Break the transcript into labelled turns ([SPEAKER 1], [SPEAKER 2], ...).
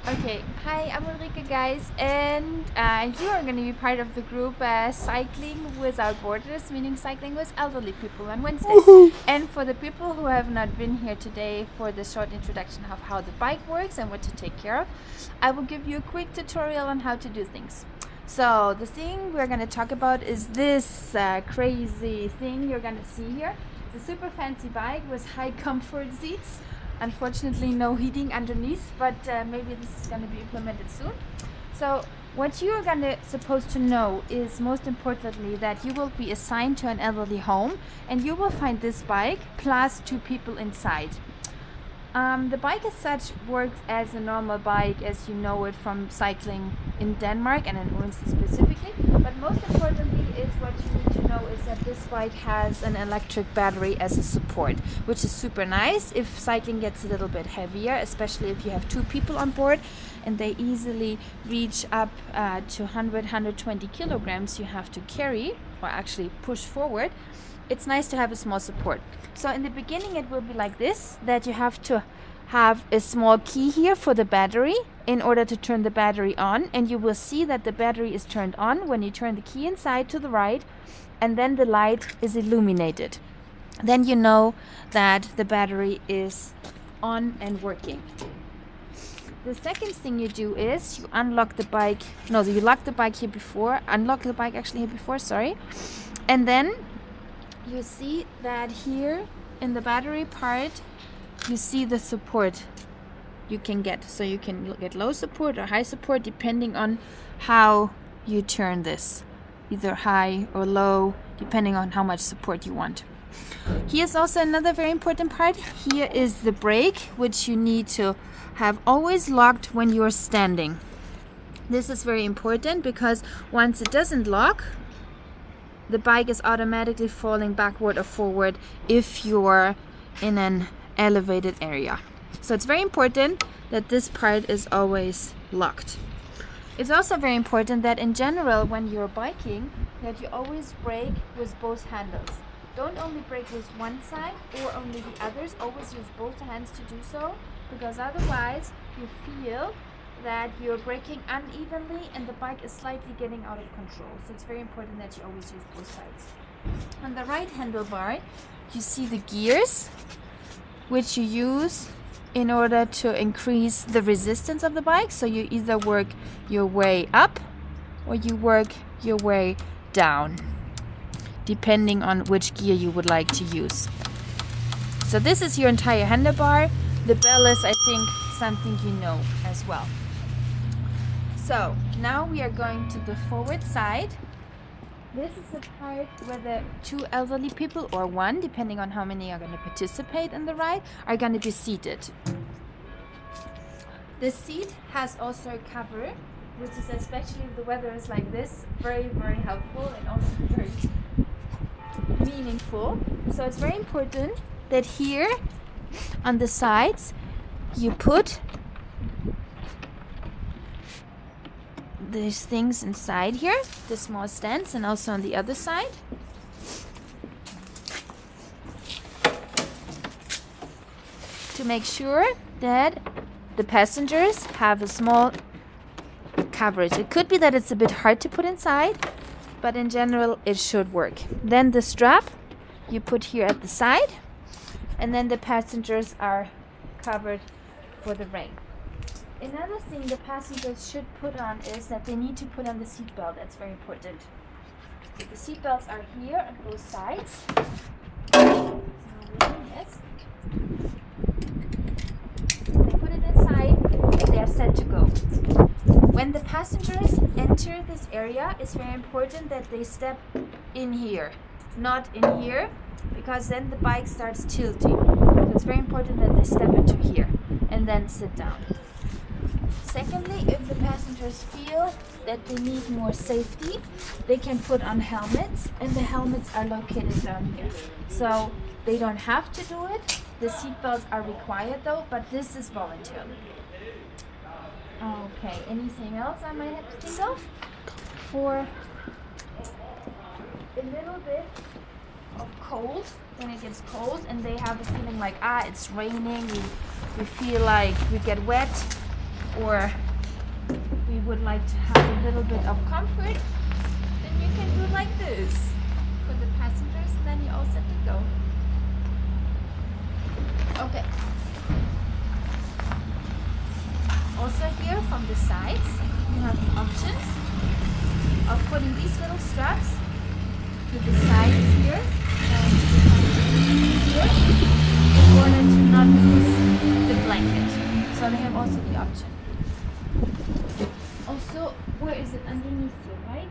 [SPEAKER 1] Okay, hi, I'm Ulrike, guys, and you are going to be part of the group Cycling Without Borders, meaning cycling with elderly people on Wednesday.
[SPEAKER 2] Woohoo!
[SPEAKER 1] And for the people who have not been here today for the short introduction of how the bike works and what to take care of, I will give you a quick tutorial on how to do things. So the thing we're going to talk about is this crazy thing you're going to see here. It's a super fancy bike with high comfort seats. Unfortunately, no heating underneath, but maybe this is going to be implemented soon. So what you're supposed to know is most importantly that you will be assigned to an elderly home and you will find this bike plus 2 people inside. The bike as such works as a normal bike as you know it from cycling in Denmark and in Odense specifically, but most importantly is what you need to know is that this bike has an electric battery as a support, which is super nice if cycling gets a little bit heavier, especially if you have 2 people on board and they easily reach up to 120 kilograms you have to carry or actually push forward. It's nice to have a small support. So in the beginning it will be like this, that you have to have a small key here for the battery in order to turn the battery on, and you will see that the battery is turned on when you turn the key inside to the right, and then the light is illuminated. Then you know that the battery is on and working. The second thing you do is you unlock the bike. No, you lock the bike here before. Unlock the bike actually here before, sorry. And then you see that here in the battery part you see the support you can get. So you can get low support or high support depending on how you turn this, either high or low depending on how much support you want. Here's also another very important part. Here is the brake, which you need to have always locked when you're standing. This is very important because once it doesn't lock, the bike is automatically falling backward or forward if you're in an elevated area. So it's very important that this part is always locked. It's also very important that in general when you're biking that you always brake with both handles. Don't only brake with one side or only the others, always use both hands to do so, because otherwise you feel that you're braking unevenly and the bike is slightly getting out of control. So it's very important that you always use both sides. On the right handlebar, you see the gears, which you use in order to increase the resistance of the bike. So you either work your way up or you work your way down, depending on which gear you would like to use. So this is your entire handlebar. The bell is, I think, something you know as well. So now we are going to the forward side. This is the part where the 2 elderly people, or 1, depending on how many are going to participate in the ride, are going to be seated. The seat has also a cover, which is, especially if the weather is like this, very, very helpful and also very meaningful. So it's very important that here on the sides you put these things inside here, the small stands, and also on the other side. To make sure that the passengers have a small coverage. It could be that it's a bit hard to put inside, but in general it should work. Then the strap you put here at the side, and then the passengers are covered for the rain. Another thing the passengers should put on is that they need to put on the seatbelt. That's very important. The seatbelts are here on both sides. Yes. They put it inside and they are set to go. When the passengers enter this area, it's very important that they step in here, not in here, because then the bike starts tilting. So it's very important that they step into here and then sit down. Secondly, if the passengers feel that they need more safety, they can put on helmets, and the helmets are located down here. So they don't have to do it. The seatbelts are required though, but this is voluntary. Okay, anything else I might have to think of? For a little bit of cold, when it gets cold and they have the feeling like, it's raining, we feel like we get wet, or we would like to have a little bit of comfort, then you can do like this for the passengers, and then you're all set to go. Okay. Also here from the sides, you have the options of putting these little straps to the sides here and here in order to not lose the blanket. So they have also the option. Also, where is it underneath here, right?